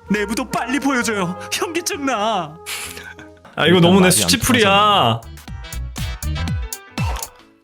내부도 빨리 보여줘요. 현기증 나. 이거 너무 내 수치풀이야.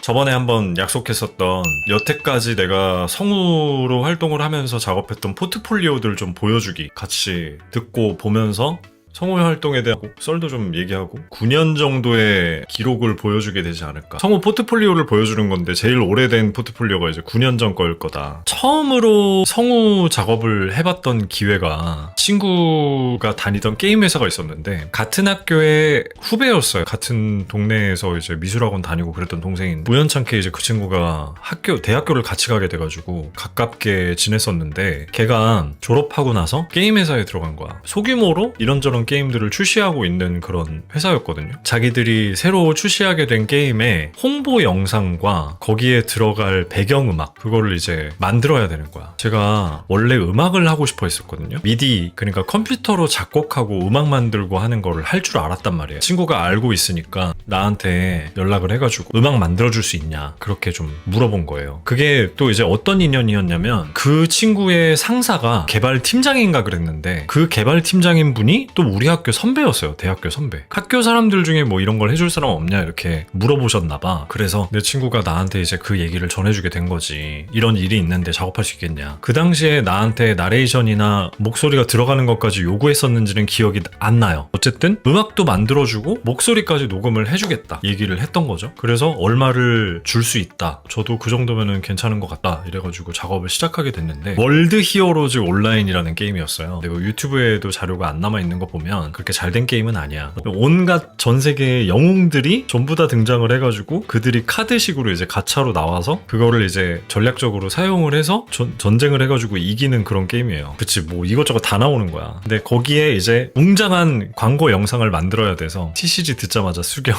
저번에 한번 약속했었던 여태까지 내가 성우로 활동을 하면서 작업했던 포트폴리오들 좀 보여주기 같이 듣고 보면서 성우 활동에 대한 썰도 좀 얘기하고 9년 정도의 기록을 보여주게 되지 않을까. 성우 포트폴리오를 보여주는 건데 제일 오래된 포트폴리오가 이제 9년 전 거일 거다. 처음으로 성우 작업을 해봤던 기회가 친구가 다니던 게임 회사가 있었는데 같은 학교의 후배였어요. 같은 동네에서 이제 미술학원 다니고 그랬던 동생인데 우연찮게 이제 그 친구가 대학교를 같이 가게 돼가지고 가깝게 지냈었는데 걔가 졸업하고 나서 게임 회사에 들어간 거야. 소규모로 이런저런 게임들을 출시하고 있는 그런 회사였거든요. 자기들이 새로 출시하게 된 게임의 홍보 영상과 거기에 들어갈 배경음악 그거를 이제 만들어야 되는 거야. 제가 원래 음악을 하고 싶어 했었거든요. 미디 그러니까 컴퓨터로 작곡하고 음악 만들고 하는 거를 할 줄 알았단 말이에요. 친구가 알고 있으니까 나한테 연락을 해가지고 음악 만들어줄 수 있냐 그렇게 좀 물어본 거예요. 그게 또 이제 어떤 인연이었냐면 그 친구의 상사가 개발팀장인가 그랬는데 그 개발팀장인 분이 또 우리 학교 선배였어요. 대학교 선배. 학교 사람들 중에 뭐 이런 걸 해줄 사람 없냐 이렇게 물어보셨나봐. 그래서 내 친구가 나한테 이제 그 얘기를 전해주게 된 거지. 이런 일이 있는데 작업할 수 있겠냐. 그 당시에 나한테 나레이션이나 목소리가 들어가는 것까지 요구했었는지는 기억이 안 나요. 어쨌든 음악도 만들어주고 목소리까지 녹음을 해주겠다 얘기를 했던 거죠. 그래서 얼마를 줄 수 있다. 저도 그 정도면은 괜찮은 것 같다. 이래가지고 작업을 시작하게 됐는데 월드 히어로즈 온라인이라는 게임이었어요. 근데 유튜브에도 자료가 안 남아있는 거 보면 그렇게 잘 된 게임은 아니야. 온갖 전 세계의 영웅들이 전부 다 등장을 해가지고 그들이 카드식으로 이제 가차로 나와서 그거를 이제 전략적으로 사용을 해서 전쟁을 해가지고 이기는 그런 게임이에요. 그치 뭐 이것저것 다 나오는 거야. 근데 거기에 이제 웅장한 광고 영상을 만들어야 돼서 TCG 듣자마자 수견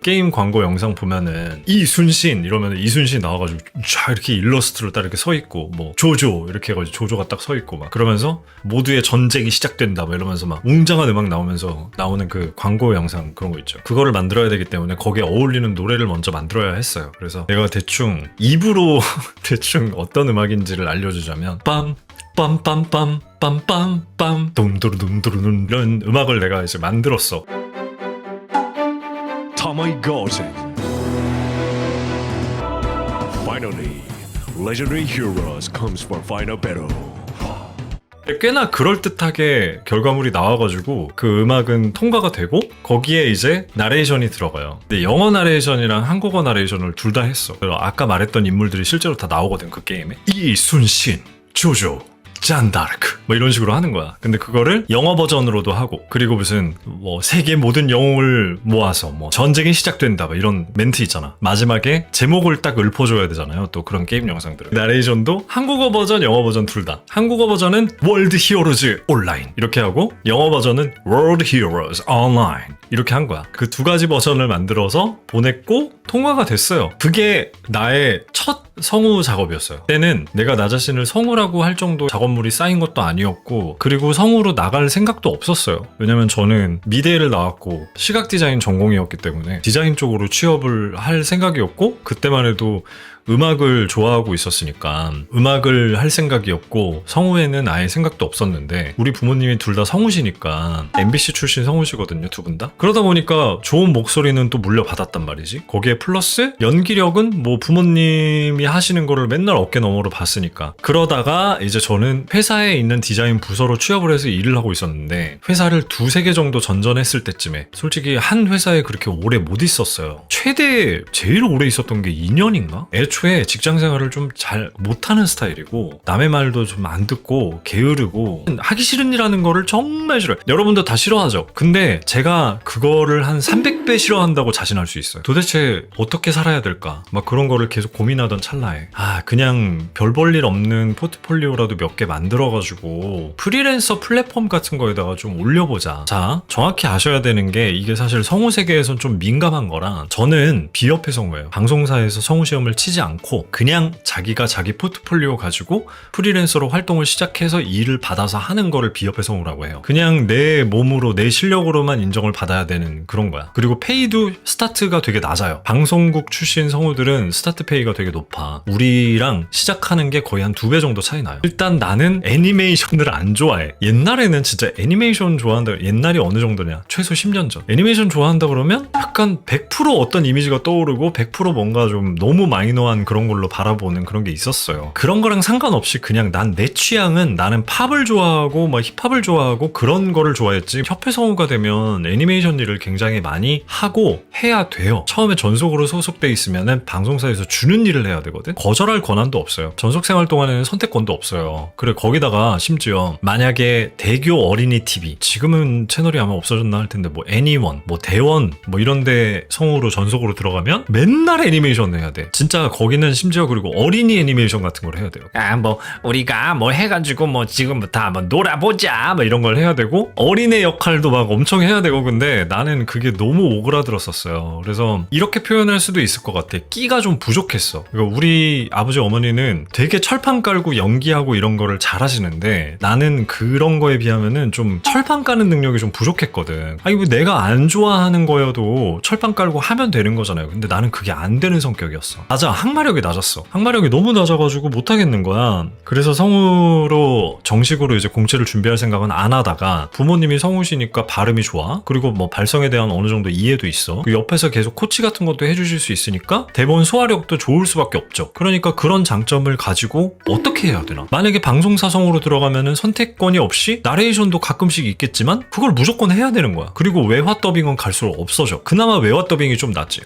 게임 광고 영상 보면은 이순신 이러면 이순신 나와가지고 쫙 이렇게 일러스트로 딱 이렇게 서 있고 뭐 조조 이렇게 해가지고 조조가 딱 서 있고 막 그러면서 모두의 전쟁이 시작된다 막 이러면서 막 웅장한 음악 나오면서 나오는 그 광고 영상 그런 거 있죠. 그거를 만들어야 되기 때문에 거기에 어울리는 노래를 먼저 만들어야 했어요. 그래서 내가 대충 입으로 대충 어떤 음악인지를 알려주자면 빰빰빰빰 빰빰빰 둠두루둠두루둠 이런 음악을 내가 이제 만들었어. Tamagotchi. Finally, Legendary Heroes comes for final battle. 꽤나 그럴듯하게 결과물이 나와가지고 그 음악은 통과가 되고 거기에 이제 나레이션이 들어가요. 근데 영어 나레이션이랑 한국어 나레이션을 둘 다 했어. 아까 말했던 인물들이 실제로 다 나오거든 그 게임에. 이순신, 조조, 잔다르크 뭐 이런 식으로 하는 거야. 근데 그거를 영어 버전으로도 하고 그리고 무슨 뭐 세계 모든 영웅을 모아서 뭐 전쟁이 시작된다 뭐 이런 멘트 있잖아. 마지막에 제목을 딱 읊어줘야 되잖아요. 또 그런 게임 영상들은 나레이션도 한국어 버전 영어 버전 둘 다. 한국어 버전은 월드 히어로즈 온라인 이렇게 하고 영어 버전은 월드 히어로즈 온라인 이렇게 한 거야. 그 두 가지 버전을 만들어서 보냈고 통과가 됐어요. 그게 나의 첫 성우 작업이었어요. 그때는 내가 나 자신을 성우라고 할 정도 작업물이 쌓인 것도 아니었고 그리고 성우로 나갈 생각도 없었어요. 왜냐면 저는 미대를 나왔고 시각 디자인 전공이었기 때문에 디자인 쪽으로 취업을 할 생각이었고 그때만 해도 음악을 좋아하고 있었으니까 음악을 할 생각이었고 성우에는 아예 생각도 없었는데 우리 부모님이 둘 다 성우시니까 MBC 출신 성우시거든요. 두 분 다. 그러다 보니까 좋은 목소리는 또 물려받았단 말이지. 거기에 플러스 연기력은 뭐 부모님이 하시는 거를 맨날 어깨너머로 봤으니까. 그러다가 이제 저는 회사에 있는 디자인 부서로 취업을 해서 일을 하고 있었는데 회사를 두세 개 정도 전전했을 때쯤에 솔직히 한 회사에 그렇게 오래 못 있었어요. 제일 오래 있었던 게 2년인가? 애초에 직장 생활을 좀 잘 못하는 스타일이고 남의 말도 좀 안 듣고 게으르고 하기 싫은 일 하는 거를 정말 싫어요. 여러분도 다 싫어하죠. 근데 제가 그거를 한 300배 싫어한다고 자신할 수 있어요. 도대체 어떻게 살아야 될까? 막 그런 거를 계속 고민하던 찰나에 그냥 별 볼 일 없는 포트폴리오라도 몇 개 만들어가지고 프리랜서 플랫폼 같은 거에다가 좀 올려보자. 자, 정확히 아셔야 되는 게 이게 사실 성우 세계에선 좀 민감한 거라 저는 비협회 성우예요. 방송사에서 성우 시험을 치지 하지 않고 그냥 자기가 자기 포트폴리오 가지고 프리랜서로 활동을 시작해서 일을 받아서 하는 거를 비협회 성우라고 해요. 그냥 내 몸으로 내 실력으로만 인정을 받아야 되는 그런 거야. 그리고 페이도 스타트가 되게 낮아요. 방송국 출신 성우들은 스타트 페이가 되게 높아. 우리랑 시작하는 게 거의 한 2배 정도 차이 나요. 일단 나는 애니메이션을 안 좋아해. 옛날에는 진짜 애니메이션 좋아한다. 옛날이 어느 정도냐? 최소 10년 전. 애니메이션 좋아한다 그러면 약간 100% 어떤 이미지가 떠오르고 100% 뭔가 좀 너무 마이너한 그런 걸로 바라보는 그런 게 있었어요. 그런 거랑 상관없이 그냥 난 내 취향은 나는 팝을 좋아하고 막 힙합을 좋아하고 그런 거를 좋아했지. 협회 성우가 되면 애니메이션 일을 굉장히 많이 하고 해야 돼요. 처음에 전속으로 소속돼 있으면은 방송사에서 주는 일을 해야 되거든. 거절할 권한도 없어요. 전속 생활 동안에는 선택권도 없어요. 그래 거기다가 심지어 만약에 대교 어린이 TV, 지금은 채널이 아마 없어졌나 할 텐데 뭐 애니원, 뭐 대원 뭐 이런데 성우로 전속으로 들어가면 맨날 애니메이션 해야 돼. 진짜 거기는 심지어 그리고 어린이 애니메이션 같은 걸 해야 돼요. 뭐 우리가 뭐 해가지고 뭐 지금부터 한번 놀아보자 뭐 이런 걸 해야 되고 어린애 역할도 막 엄청 해야 되고. 근데 나는 그게 너무 오그라들었었어요. 그래서 이렇게 표현할 수도 있을 것 같아. 끼가 좀 부족했어. 그러니까 우리 아버지 어머니는 되게 철판 깔고 연기하고 이런 거를 잘 하시는데 나는 그런 거에 비하면은 좀 철판 까는 능력이 좀 부족했거든. 아니 뭐 내가 안 좋아하는 거여도 철판 깔고 하면 되는 거잖아요. 근데 나는 그게 안 되는 성격이었어. 맞아, 항마력이 낮았어. 항마력이 너무 낮아가지고 못하겠는 거야. 그래서 성우로 정식으로 이제 공채를 준비할 생각은 안 하다가 부모님이 성우시니까 발음이 좋아. 그리고 뭐 발성에 대한 어느 정도 이해도 있어. 그 옆에서 계속 코치 같은 것도 해주실 수 있으니까 대본 소화력도 좋을 수밖에 없죠. 그러니까 그런 장점을 가지고 어떻게 해야 되나? 만약에 방송사 성우로 들어가면은 선택권이 없이 나레이션도 가끔씩 있겠지만 그걸 무조건 해야 되는 거야. 그리고 외화 더빙은 갈수록 없어져. 그나마 외화 더빙이 좀 낫지.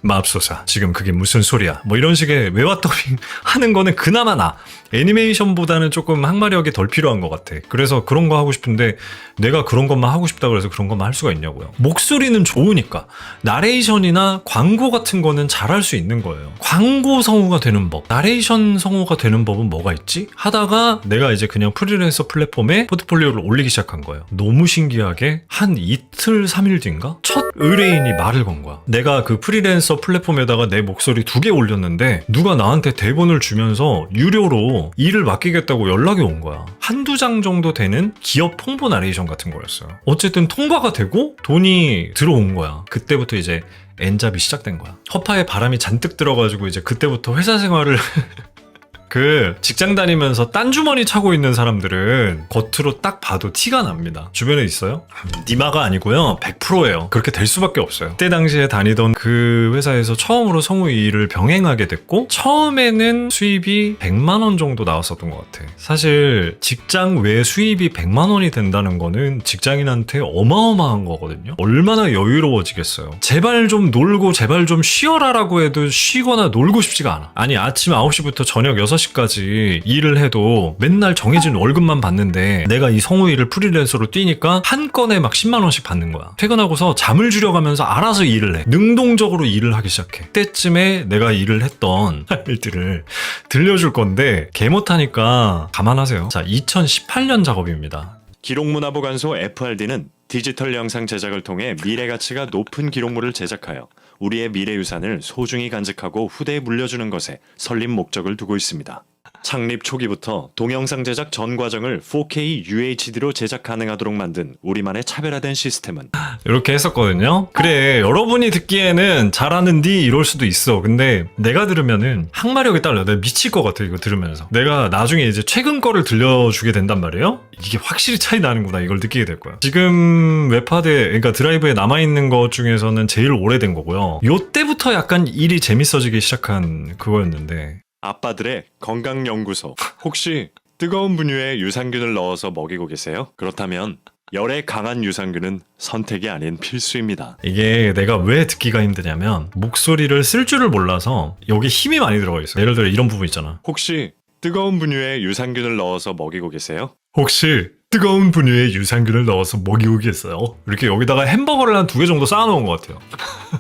맙소사 지금 그게 무슨 소리야. 뭐 이런 식의 외화 더빙 하는 거는 그나마 나. 애니메이션보다는 조금 항마력이 덜 필요한 것 같아. 그래서 그런 거 하고 싶은데 내가 그런 것만 하고 싶다 그래서 그런 것만 할 수가 있냐고요. 목소리는 좋으니까. 나레이션이나 광고 같은 거는 잘할 수 있는 거예요. 광고 성우가 되는 법, 나레이션 성우가 되는 법은 뭐가 있지? 하다가 내가 이제 그냥 프리랜서 플랫폼에 포트폴리오를 올리기 시작한 거예요. 너무 신기하게 한 이틀 3일 뒤인가? 첫 의뢰인이 말을 건 거야. 내가 그 프리랜서 플랫폼에다가 내 목소리 2개 올렸는데 누가 나한테 대본을 주면서 유료로 일을 맡기겠다고 연락이 온 거야. 한두 장 정도 되는 기업 홍보 나레이션 같은 거였어요. 어쨌든 통과가 되고 돈이 들어온 거야. 그때부터 이제 엔잡이 시작된 거야. 허파에 바람이 잔뜩 들어가지고 이제 그때부터 회사 생활을 그 직장 다니면서 딴 주머니 차고 있는 사람들은 겉으로 딱 봐도 티가 납니다. 주변에 있어요? 니마가 아니고요. 100%예요. 그렇게 될 수밖에 없어요. 그때 당시에 다니던 그 회사에서 처음으로 성우 일을 병행하게 됐고 처음에는 수입이 100만 원 정도 나왔었던 것 같아. 사실 직장 외 수입이 100만 원이 된다는 거는 직장인한테 어마어마한 거거든요. 얼마나 여유로워지겠어요. 제발 좀 놀고 제발 좀 쉬어라라고 해도 쉬거나 놀고 싶지가 않아. 아니 아침 9시부터 저녁 6시까지 일을 해도 맨날 정해진 월급만 받는데 내가 이 성우 일을 프리랜서로 뛰니까 한 건에 막 10만 원씩 받는 거야. 퇴근하고서 잠을 줄여가면서 알아서 일을 해. 능동적으로 일을 하기 시작해. 그때쯤에 내가 일을 했던 일들을 들려줄 건데 개 못하니까 감안하세요. 자, 2018년 작업입니다. 기록문화보관소 FRD는 디지털 영상 제작을 통해 미래 가치가 높은 기록물을 제작하여 우리의 미래유산을 소중히 간직하고 후대에 물려주는 것에 설립 목적을 두고 있습니다. 창립 초기부터 동영상 제작 전 과정을 4K UHD로 제작 가능하도록 만든 우리만의 차별화된 시스템은 이렇게 했었거든요. 그래, 여러분이 듣기에는 잘하는디 이럴 수도 있어. 근데 내가 들으면은 항마력이 딸려. 내가 미칠 것 같아 이거 들으면서. 내가 나중에 이제 최근 거를 들려주게 된단 말이에요. 이게 확실히 차이 나는구나 이걸 느끼게 될 거야. 지금 웹하드에 그러니까 드라이브에 남아있는 것 중에서는 제일 오래된 거고요. 요때부터 약간 일이 재밌어지기 시작한 그거였는데 아빠들의 건강연구소. 혹시 뜨거운 분유에 유산균을 넣어서 먹이고 계세요? 그렇다면 열에 강한 유산균은 선택이 아닌 필수입니다. 이게 내가 왜 듣기가 힘드냐면 목소리를 쓸 줄을 몰라서 여기 힘이 많이 들어가 있어. 예를 들어 이런 부분 있잖아. 혹시 뜨거운 분유에 유산균을 넣어서 먹이고 계세요? 혹시 뜨거운 분유에 유산균을 넣어서 먹이고 계세요? 이렇게 여기다가 햄버거를 한 2개 정도 쌓아놓은 것 같아요.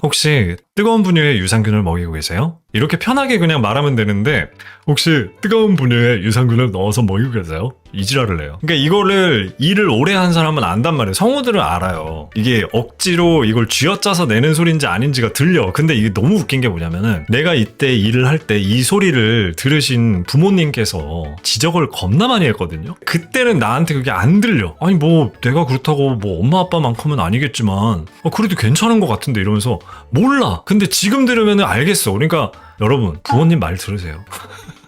혹시 뜨거운 분유에 유산균을 먹이고 계세요? 이렇게 편하게 그냥 말하면 되는데 혹시 뜨거운 분유에 유산균을 넣어서 먹이고 계세요? 이지랄을 해요. 그러니까 이거를 일을 오래 한 사람은 안단 말이에요. 성우들은 알아요. 이게 억지로 이걸 쥐어짜서 내는 소리인지 아닌지가 들려. 근데 이게 너무 웃긴 게 뭐냐면은 내가 이때 일을 할 때 이 소리를 들으신 부모님께서 지적을 겁나 많이 했거든요. 그때는 나한테 그게 안 들려. 아니 뭐 내가 그렇다고 뭐 엄마 아빠만큼은 아니겠지만 그래도 괜찮은 것 같은데 이러면서 몰라. 근데 지금 들으면 알겠어. 그러니까 여러분 부모님 말 들으세요.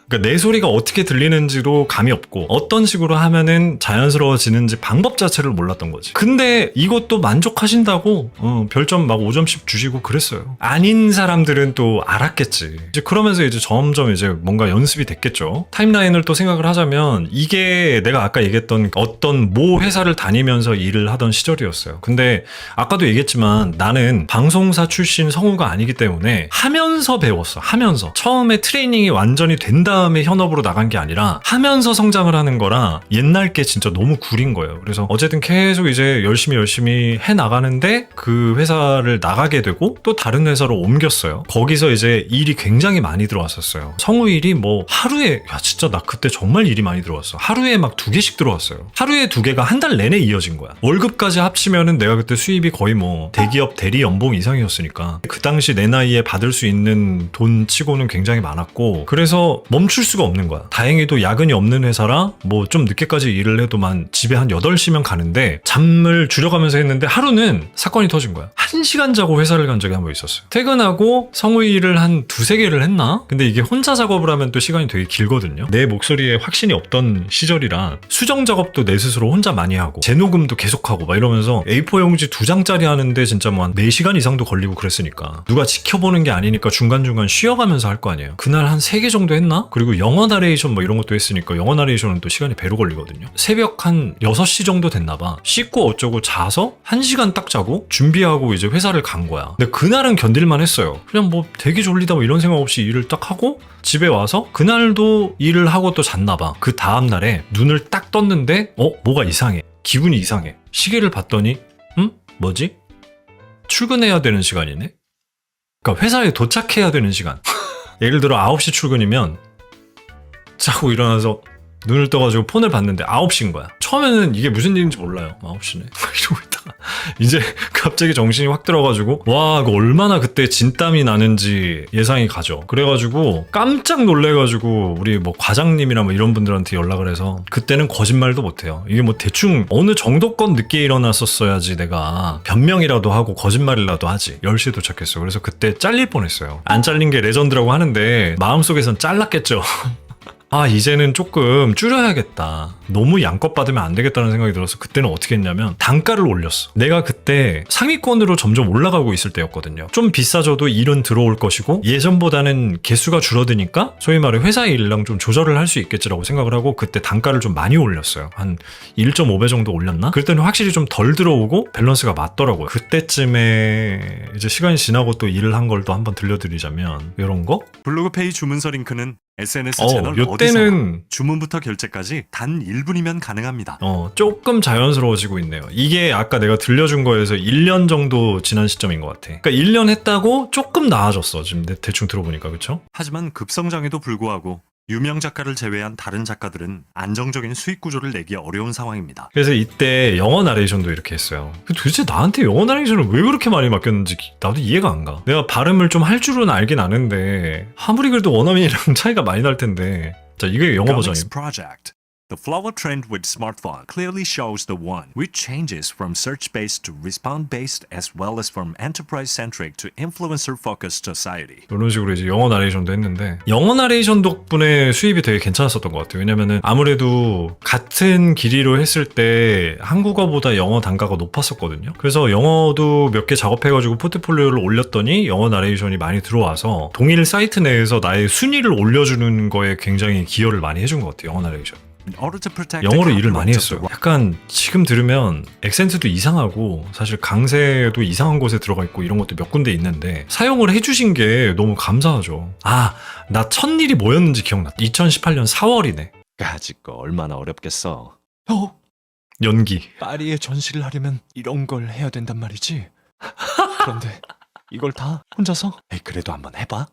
그러니까 내 소리가 어떻게 들리는지도 감이 없고 어떤 식으로 하면은 자연스러워지는지 방법 자체를 몰랐던 거지. 근데 이것도 만족하신다고 별점 막 5점씩 주시고 그랬어요. 아닌 사람들은 또 알았겠지. 이제 그러면서 이제 점점 이제 뭔가 연습이 됐겠죠. 타임라인을 또 생각을 하자면 이게 내가 아까 얘기했던 어떤 모 회사를 다니면서 일을 하던 시절이었어요. 근데 아까도 얘기했지만 나는 방송사 출신 성우가 아니기 때문에 하면서 배웠어. 하면서. 처음에 트레이닝이 완전히 된 다음에 현업으로 나간 게 아니라 하면서 성장을 하는 거라 옛날 게 진짜 너무 구린 거예요. 그래서 어쨌든 계속 이제 열심히 해 나가는데 그 회사를 나가게 되고 또 다른 회사로 옮겼어요. 거기서 이제 일이 굉장히 많이 들어왔었어요. 성우 일이 뭐 하루에 진짜 나 그때 정말 일이 많이 들어왔어. 하루에 막 2개씩 들어왔어요. 하루에 2개가 한 달 내내 이어진 거야. 월급까지 합치면은 내가 그때 수입이 거의 뭐 대기업 대리 연봉 이상이었으니까 그 당시 내 나이에 받을 수 있는 돈 치고는 굉장히 많았고 그래서 멈출 수가 없는 거야. 다행히도 야근이 없는 회사라 뭐 좀 늦게까지 일을 해도만 집에 한 8시면 가는데 잠을 줄여가면서 했는데 하루는 사건이 터진 거야. 1시간 자고 회사를 간 적이 한 번 있었어요. 퇴근하고 성우 일을 한 2-3개를 했나? 근데 이게 혼자 작업을 하면 또 시간이 되게 길거든요. 내 목소리에 확신이 없던 시절이라 수정 작업도 내 스스로 혼자 많이 하고 재녹음도 계속하고 막 이러면서 A4 용지 2장짜리 하는데 진짜 뭐 한 4시간 이상도 걸리고 그랬으니까 누가 지켜보는 게 아니니까 중간중간 쉬어가면서 할 거 아니에요. 그날 한 3개 정도 했나? 그리고 영어 나레이션 뭐 이런 것도 했으니까 영어 나레이션은 또 시간이 배로 걸리거든요. 새벽 한 6시 정도 됐나봐. 씻고 어쩌고 자서 1시간 딱 자고 준비하고 이제 회사를 간 거야. 근데 그날은 견딜만 했어요. 그냥 뭐 되게 졸리다 뭐 이런 생각 없이 일을 딱 하고 집에 와서 그날도 일을 하고 또 잤나봐. 그 다음날에 눈을 딱 떴는데 뭐가 이상해. 기분이 이상해. 시계를 봤더니 뭐지? 출근해야 되는 시간이네? 그러니까 회사에 도착해야 되는 시간. 예를 들어 9시 출근이면 자고 일어나서 눈을 떠가지고 폰을 봤는데 9시인 거야. 처음에는 이게 무슨 일인지 몰라요. 9시네. 이러고 있다가 이제 갑자기 정신이 확 들어가지고 와 이거 얼마나 그때 진땀이 나는지 예상이 가죠. 그래가지고 깜짝 놀래가지고 우리 뭐 과장님이나 뭐 이런 분들한테 연락을 해서 그때는 거짓말도 못해요. 이게 뭐 대충 어느 정도껏 늦게 일어났었어야지 내가 변명이라도 하고 거짓말이라도 하지. 10시에 도착했어. 그래서 그때 잘릴 뻔했어요. 안 잘린 게 레전드라고 하는데 마음속에선 잘랐겠죠. 이제는 조금 줄여야겠다. 너무 양껏 받으면 안 되겠다는 생각이 들어서 그때는 어떻게 했냐면 단가를 올렸어. 내가 그때 상위권으로 점점 올라가고 있을 때였거든요. 좀 비싸져도 일은 들어올 것이고 예전보다는 개수가 줄어드니까 소위 말해 회사 일이랑 좀 조절을 할 수 있겠지라고 생각을 하고 그때 단가를 좀 많이 올렸어요. 한 1.5배 정도 올렸나? 그때는 확실히 좀 덜 들어오고 밸런스가 맞더라고요. 그때쯤에 이제 시간이 지나고 또 일을 한 걸 또 한번 들려드리자면 이런 거? 블로그페이 주문서 링크는 SNS 채널 요때는 어디서나 주문부터 결제까지 단 1분이면 가능합니다. 조금 자연스러워지고 있네요. 이게 아까 내가 들려준 거에서 1년 정도 지난 시점인 것 같아. 그러니까 1년 했다고 조금 나아졌어. 지금 대충 들어보니까 그쵸? 하지만 급성장에도 불구하고 유명 작가를 제외한 다른 작가들은 안정적인 수익 구조를 내기 어려운 상황입니다. 그래서 이때 영어 나레이션도 이렇게 했어요. 도대체 나한테 영어 나레이션을 왜 그렇게 많이 맡겼는지 나도 이해가 안 가. 내가 발음을 좀 할 줄은 알긴 아는데 아무리 그래도 원어민이랑 차이가 많이 날 텐데. 자, 이게 영어 버전이에요. Project. The flower trend with smartphone clearly shows the one which changes from search-based to response-based as well as from enterprise-centric to influencer-focused society. 이런 식으로 이제 영어 나레이션도 했는데 영어 나레이션 덕분에 수입이 되게 괜찮았었던 것 같아요. 왜냐면은 아무래도 같은 길이로 했을 때 한국어보다 영어 단가가 높았었거든요. 그래서 영어도 몇 개 작업해가지고 포트폴리오를 올렸더니 영어 나레이션이 많이 들어와서 동일 사이트 내에서 나의 순위를 올려주는 거에 굉장히 기여를 많이 해준 것 같아요. 영어 나레이션. 영어로 일을 많이 했어요. 약간 지금 들으면 액센트도 이상하고 사실 강세도 이상한 곳에 들어가 있고 이런 것도 몇 군데 있는데 사용을 해주신 게 너무 감사하죠. 나 첫 일이 뭐였는지 기억나. 2018년 4월이네. 아직 거 얼마나 어렵겠어. 연기. 파리에 전시를 하려면 이런 걸 해야 된단 말이지. 그런데 이걸 다 혼자서? 에이, 그래도 한번 해봐.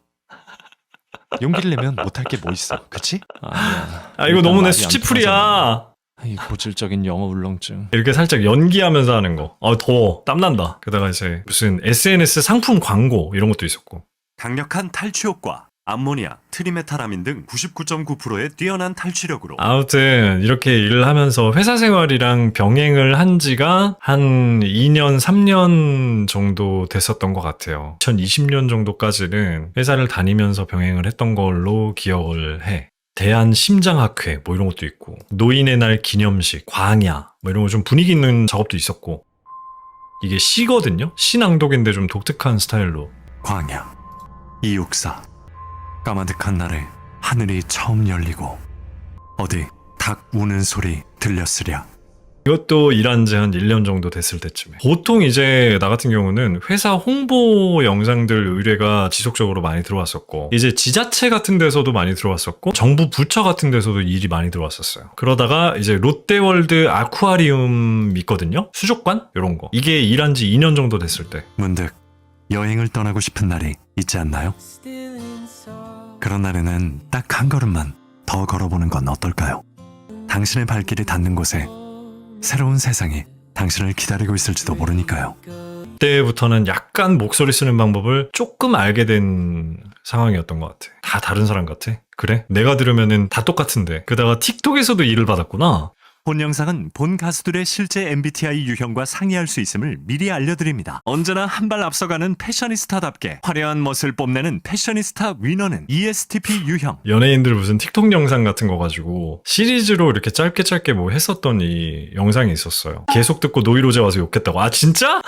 용기를 내면 못할 게 뭐 있어, 그치? 아니야. 아 이거 일단 너무 내 말이 안 수치풀이야. 이 고질적인 영어 울렁증. 이렇게 살짝 연기하면서 하는 거. 아 더워. 땀난다. 게다가 이제 무슨 SNS 상품 광고 이런 것도 있었고. 강력한 탈취 효과, 암모니아, 트리메타라민 등 99.9%의 뛰어난 탈취력으로 아무튼 이렇게 일을 하면서 회사 생활이랑 병행을 한 지가 한 2년, 3년 정도 됐었던 것 같아요. 2020년 정도까지는 회사를 다니면서 병행을 했던 걸로 기억을 해. 대한심장학회 뭐 이런 것도 있고, 노인의 날 기념식, 광야 뭐 이런 거 좀 분위기 있는 작업도 있었고. 이게 시거든요? 시 낭독인데 좀 독특한 스타일로. 광야, 이육사. 까마득한 날에 하늘이 처음 열리고 어디 닭 우는 소리 들렸으랴. 이것도 일한 지 한 1년 정도 됐을 때쯤에. 보통 이제 나 같은 경우는 회사 홍보 영상들 의뢰가 지속적으로 많이 들어왔었고, 이제 지자체 같은 데서도 많이 들어왔었고, 정부 부처 같은 데서도 일이 많이 들어왔었어요. 그러다가 이제 롯데월드 아쿠아리움 있거든요? 수족관? 이런 거. 이게 일한 지 2년 정도 됐을 때. 문득 여행을 떠나고 싶은 날이 있지 않나요? 그런 날에는 딱 한 걸음만 더 걸어보는 건 어떨까요? 당신의 발길이 닿는 곳에 새로운 세상이 당신을 기다리고 있을지도 모르니까요. 그때부터는 약간 목소리 쓰는 방법을 조금 알게 된 상황이었던 것 같아. 다 다른 사람 같아? 그래? 내가 들으면은 다 똑같은데. 게다가 틱톡에서도 일을 받았구나. 본 영상은 본 가수들의 실제 MBTI 유형과 상이할 수 있음을 미리 알려드립니다. 언제나 한 발 앞서가는 패셔니스타답게 화려한 멋을 뽐내는 패셔니스타 위너는 ESTP 유형. 연예인들 무슨 틱톡 영상 같은 거 가지고 시리즈로 이렇게 짧게 뭐 했었던 이 영상이 있었어요. 계속 듣고 노이로제 와서 욕했다고. 아 진짜?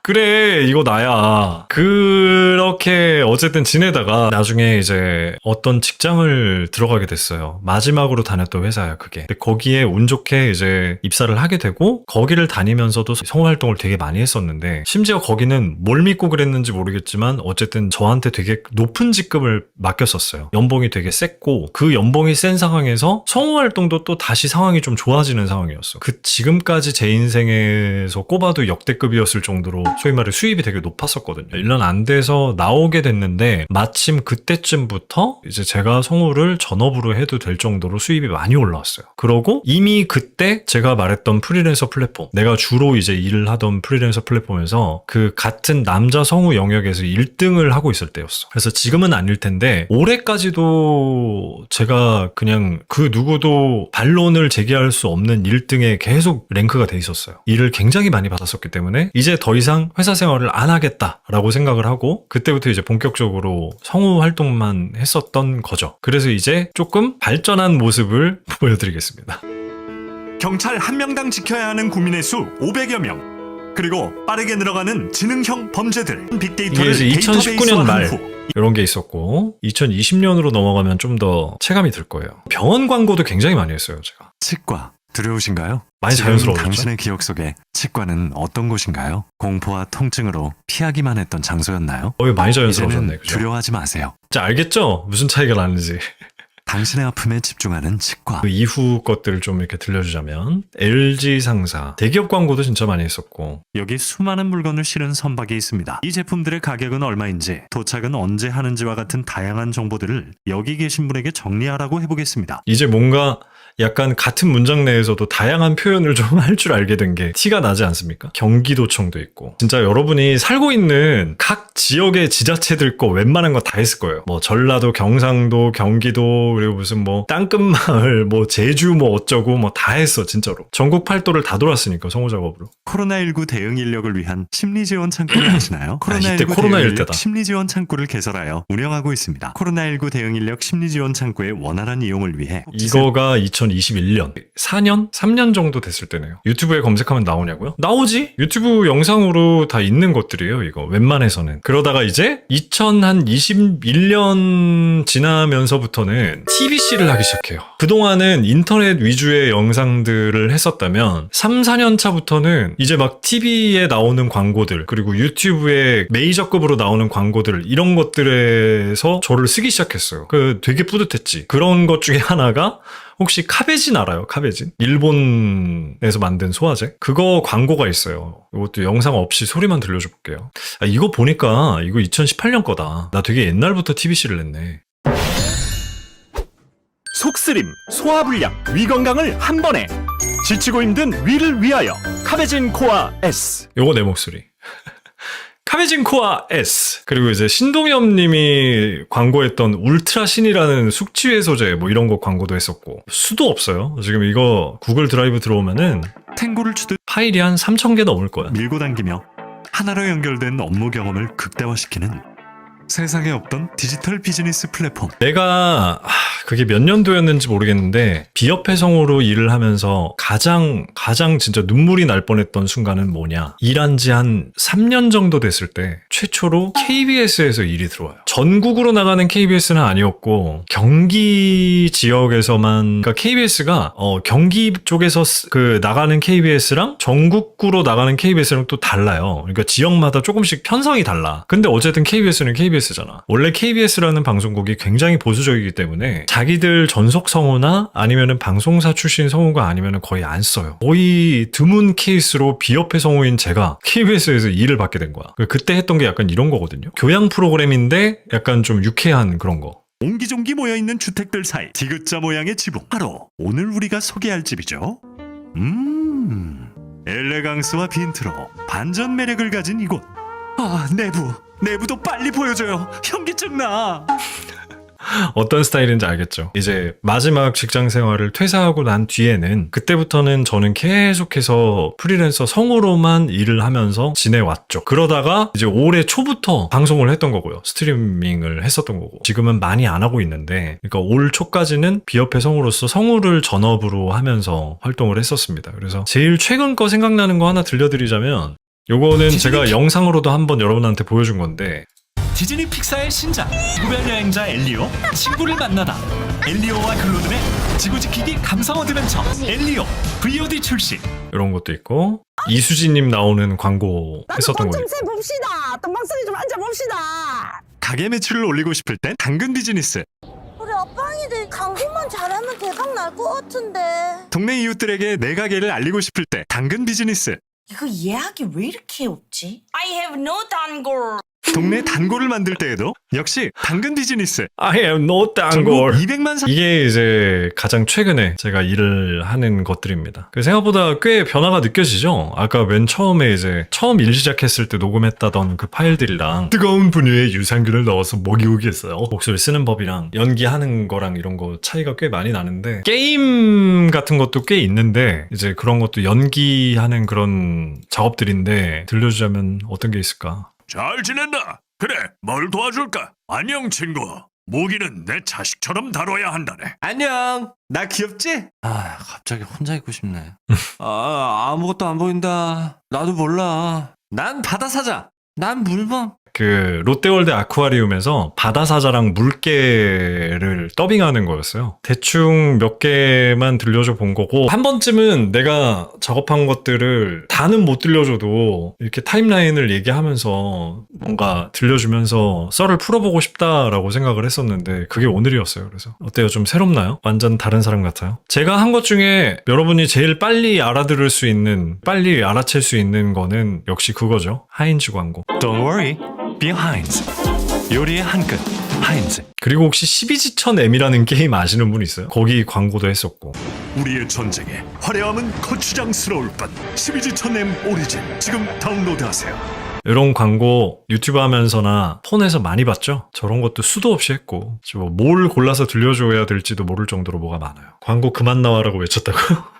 그래 이거 나야. 그렇게 어쨌든 지내다가 나중에 이제 어떤 직장을 들어가게 됐어요. 마지막으로 다녔던 회사야 그게. 근데 거기에 운 좋게 이제 입사를 하게 되고, 거기를 다니면서도 성우 활동을 되게 많이 했었는데, 심지어 거기는 뭘 믿고 그랬는지 모르겠지만 어쨌든 저한테 되게 높은 직급을 맡겼었어요. 연봉이 되게 셌고, 그 연봉이 센 상황에서 성우 활동도 또 다시 상황이 좀 좋아지는 상황이었어. 그 지금까지 제 인생에서 꼽아도 역대급이었을 정도로 소위 말해 수입이 되게 높았었거든요. 1년 안 돼서 나오게 됐는데, 마침 그때쯤부터 이제 제가 성우를 전업으로 해도 될 정도로 수입이 많이 올라왔어요. 그러고 이미 그때 제가 말했던 프리랜서 플랫폼, 내가 주로 이제 일을 하던 프리랜서 플랫폼에서 그 같은 남자 성우 영역에서 1등을 하고 있을 때였어. 그래서 지금은 아닐 텐데 올해까지도 제가 그냥 그 누구도 반론을 제기할 수 없는 1등에 계속 랭크가 돼 있었어요. 일을 굉장히 많이 받았었기 때문에 이제 더 이상 회사 생활을 안 하겠다라고 생각을 하고, 그때부터 이제 본격적으로 성우 활동만 했었던 거죠. 그래서 이제 조금 발전한 모습을 보여드리겠습니다. 경찰 한 명당 지켜야 하는 국민의 수 500여 명. 그리고 빠르게 늘어가는 지능형 범죄들. 빅데이터를 이게 이제 2019년 데이터베이스화한 말 후 이런 게 있었고, 2020년으로 넘어가면 좀 더 체감이 들 거예요. 병원 광고도 굉장히 많이 했어요, 제가. 치과 두려우신가요? 많이 지금 자연스러워졌죠? 당신의 기억 속에 치과는 어떤 곳인가요? 공포와 통증으로 피하기만 했던 장소였나요? 많이 자연스러워졌네, 이제는 그죠? 두려워하지 마세요. 진짜 알겠죠? 무슨 차이가 나는지. 당신의 아픔에 집중하는 치과. 그 이후 것들을 좀 이렇게 들려주자면, LG 상사, 대기업 광고도 진짜 많이 했었고, 여기 수많은 물건을 실은 선박이 있습니다. 이 제품들의 가격은 얼마인지, 도착은 언제 하는지와 같은 다양한 정보들을 여기 계신 분에게 정리하라고 해보겠습니다. 이제 뭔가 약간 같은 문장 내에서도 다양한 표현을 좀 할 줄 알게 된 게 티가 나지 않습니까? 경기도청도 있고, 진짜 여러분이 살고 있는 각 지역의 지자체들 거 웬만한 거 다 했을 거예요. 뭐 전라도, 경상도, 경기도, 그리고 무슨 뭐 땅끝마을, 뭐 제주 뭐 어쩌고 뭐 다 했어 진짜로. 전국 팔도를 다 돌았으니까 성우 작업으로. 코로나19 대응 인력을 위한 심리지원 창구를 아시나요? 이때 코로나19 코로나일 대응 인력 때다. 심리지원 창구를 개설하여 운영하고 있습니다. 코로나19 대응 인력 심리지원 창구의 원활한 이용을 위해 이거가 2021년 4년? 3년 정도 됐을 때네요. 유튜브에 검색하면 나오냐고요? 나오지? 유튜브 영상으로 다 있는 것들이에요 이거 웬만해서는. 그러다가 이제 2021년 지나면서부터는 TBC를 하기 시작해요. 그동안은 인터넷 위주의 영상들을 했었다면 3, 4년 차부터는 이제 막 TV에 나오는 광고들, 그리고 유튜브에 메이저급으로 나오는 광고들, 이런 것들에서 저를 쓰기 시작했어요. 되게 뿌듯했지. 그런 것 중에 하나가 혹시 카베진 알아요? 카베진? 일본에서 만든 소화제? 그거 광고가 있어요. 이것도 영상 없이 소리만 들려줘 볼게요. 아, 이거 보니까 이거 2018년 거다. 나 되게 옛날부터 TBC를 냈네. 속쓰림, 소화불량, 위 건강을 한 번에 지치고 힘든 위를 위하여 카베진 코아 S. 요거 내 목소리. 카베진 코아 S. 그리고 이제 신동엽 님이 광고했던 울트라신이라는 숙취해소제 뭐 이런 거 광고도 했었고. 수도 없어요. 지금 이거 구글 드라이브 들어오면은 탱고를 추듯 파일이 한 3,000개 넘을 거야. 밀고 당기며 하나로 연결된 업무 경험을 극대화시키는 세상에 없던 디지털 비즈니스 플랫폼. 내가 그게 몇 년도였는지 모르겠는데 비협회성으로 일을 하면서 가장 진짜 눈물이 날 뻔했던 순간은 뭐냐. 일한 지 한 3년 정도 됐을 때 최초로 KBS에서 일이 들어와요. 전국으로 나가는 KBS는 아니었고 경기 지역에서만, 그러니까 KBS가 경기 쪽에서 그 나가는 KBS랑 전국구로 나가는 KBS랑 또 달라요. 그러니까 지역마다 조금씩 편성이 달라. 근데 어쨌든 KBS는 KBS잖아. 원래 KBS라는 방송국이 굉장히 보수적이기 때문에 자기들 전속 성우나 아니면은 방송사 출신 성우가 아니면은 거의 안 써요. 거의 드문 케이스로 비협회 성우인 제가 KBS에서 일을 받게 된 거야. 그때 했던 게 약간 이런 거거든요. 교양 프로그램인데 약간 좀 유쾌한 그런 거. 옹기종기 모여있는 주택들 사이 디귿자 모양의 지붕. 바로 오늘 우리가 소개할 집이죠. 엘레강스와 빈트로 반전 매력을 가진 이곳. 아, 내부도 빨리 보여줘요. 현기증 나. 어떤 스타일인지 알겠죠? 이제 마지막 직장 생활을 퇴사하고 난 뒤에는 그때부터는 저는 계속해서 프리랜서 성우로만 일을 하면서 지내왔죠. 그러다가 이제 올해 초부터 방송을 했던 거고요. 스트리밍을 했었던 거고. 지금은 많이 안 하고 있는데, 그러니까 올 초까지는 비협회 성우로서 성우를 전업으로 하면서 활동을 했었습니다. 그래서 제일 최근 거 생각나는 거 하나 들려드리자면, 요거는 제가 영상으로도 한번 여러분한테 보여준 건데, 디즈니 픽사의 신작 무별 여행자 엘리오 친구를 만나다. 엘리오와 클로든의 지구 지키기 감성 어드벤처 엘리오 VOD 출시. 이런 것도 있고, 이수지님 나오는 광고 했었던 거예요. 좀 봅시다. 똥방석에 좀 앉아봅시다. 가게 매출을 올리고 싶을 땐 당근 비즈니스. 우리 아빠이들 광고만 잘하면 대박 날 것 같은데. 동네 이웃들에게 내 가게를 알리고 싶을 때 당근 비즈니스. 이거 예약이 왜 이렇게 없지? I have no 단골. 동네 단골을 만들 때에도 역시 당근 비즈니스. I have no 전국 단골. 200만 이게 이제 가장 최근에 제가 일을 하는 것들입니다. 생각보다 꽤 변화가 느껴지죠? 아까 맨 처음에 이제 처음 일 시작했을 때 녹음했다던 그 파일들이랑 뜨거운 분유에 유산균을 넣어서 먹이우기 했어요. 목소리 쓰는 법이랑 연기하는 거랑 이런 거 차이가 꽤 많이 나는데, 게임 같은 것도 꽤 있는데 이제 그런 것도 연기하는 그런 작업들인데 들려주자면 어떤 게 있을까? 잘 지낸다. 그래, 뭘 도와줄까? 안녕 친구. 모기는 내 자식처럼 다뤄야 한다네. 안녕. 나 귀엽지? 아, 갑자기 혼자 있고 싶네. 아무것도 안 보인다. 나도 몰라. 난 바다 사자. 난 물범. 그 롯데월드 아쿠아리움에서 바다사자랑 물개를 더빙하는 거였어요. 대충 몇 개만 들려줘 본 거고, 한 번쯤은 내가 작업한 것들을 다는 못 들려줘도 이렇게 타임라인을 얘기하면서 뭔가 들려주면서 썰을 풀어보고 싶다라고 생각을 했었는데, 그게 오늘이었어요. 그래서 어때요? 좀 새롭나요? 완전 다른 사람 같아요? 제가 한 것 중에 여러분이 제일 빨리 알아들을 수 있는, 빨리 알아챌 수 있는 거는 역시 그거죠. 하인즈 광고. Don't worry. Behind. 요리의 한끗. 하인즈. 그리고 혹시 12지천 M이라는 게임 아시는 분 있어요? 거기 광고도 했었고. 우리의 전쟁에 화려함은 거추장스러울 뿐. 12지천 M 오리진 지금 다운로드하세요. 이런 광고 유튜브 하면서나 폰에서 많이 봤죠? 저런 것도 수도 없이 했고, 뭘 골라서 들려줘야 될지도 모를 정도로 뭐가 많아요. 광고 그만 나와라고 외쳤다고요?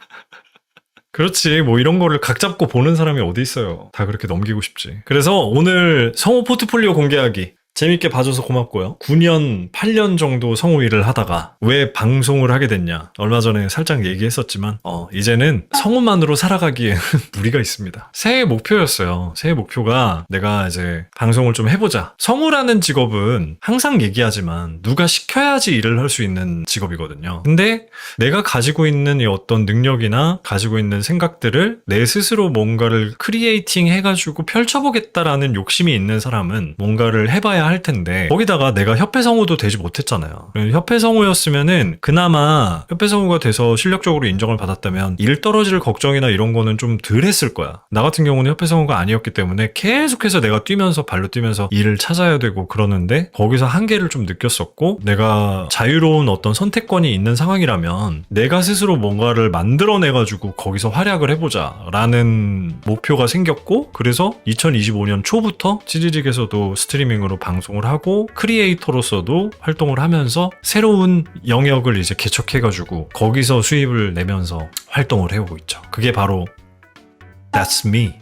그렇지, 뭐 이런 거를 각 잡고 보는 사람이 어디 있어요. 다 그렇게 넘기고 싶지. 그래서 오늘 성우 포트폴리오 공개하기 재밌게 봐줘서 고맙고요. 9년, 8년 정도 성우 일을 하다가 왜 방송을 하게 됐냐. 얼마 전에 살짝 얘기했었지만 이제는 성우만으로 살아가기에는 무리가 있습니다. 새해 목표였어요. 새해 목표가 내가 이제 방송을 좀 해보자. 성우라는 직업은 항상 얘기하지만 누가 시켜야지 일을 할 수 있는 직업이거든요. 근데 내가 가지고 있는 이 어떤 능력이나 가지고 있는 생각들을 내 스스로 뭔가를 크리에이팅 해가지고 펼쳐보겠다라는 욕심이 있는 사람은 뭔가를 해봐야 할 텐데 거기다가 내가 협회 성우도 되지 못했잖아요. 협회 성우였으면은 그나마 협회 성우가 돼서 실력적으로 인정을 받았다면 일 떨어질 걱정이나 이런 거는 좀 덜 했을 거야. 나 같은 경우는 협회 성우가 아니었기 때문에 계속해서 내가 뛰면서 발로 뛰면서 일을 찾아야 되고 그러는데 거기서 한계를 좀 느꼈었고 내가 자유로운 어떤 선택권이 있는 상황이라면 내가 스스로 뭔가를 만들어내가지고 거기서 활약을 해보자 라는 목표가 생겼고 그래서 2025년 초부터 치지직에서도 스트리밍으로 방송을 하고 크리에이터로서도 활동을 하면서 새로운 영역을 이제 개척해가지고 거기서 수입을 내면서 활동을 해오고 있죠. 그게 바로 That's me.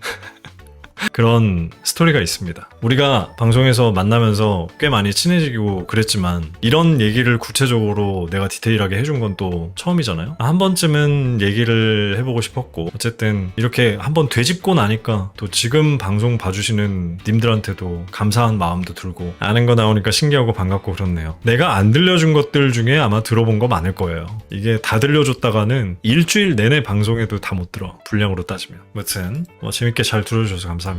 그런 스토리가 있습니다. 우리가 방송에서 만나면서 꽤 많이 친해지고 그랬지만 이런 얘기를 구체적으로 내가 디테일하게 해준 건 또 처음이잖아요. 한 번쯤은 얘기를 해보고 싶었고 어쨌든 이렇게 한번 되짚고 나니까 또 지금 방송 봐주시는 님들한테도 감사한 마음도 들고 아는 거 나오니까 신기하고 반갑고 그렇네요. 내가 안 들려준 것들 중에 아마 들어본 거 많을 거예요. 이게 다 들려줬다가는 일주일 내내 방송에도 다 못 들어. 분량으로 따지면. 아무튼 재밌게 잘 들어주셔서 감사합니다.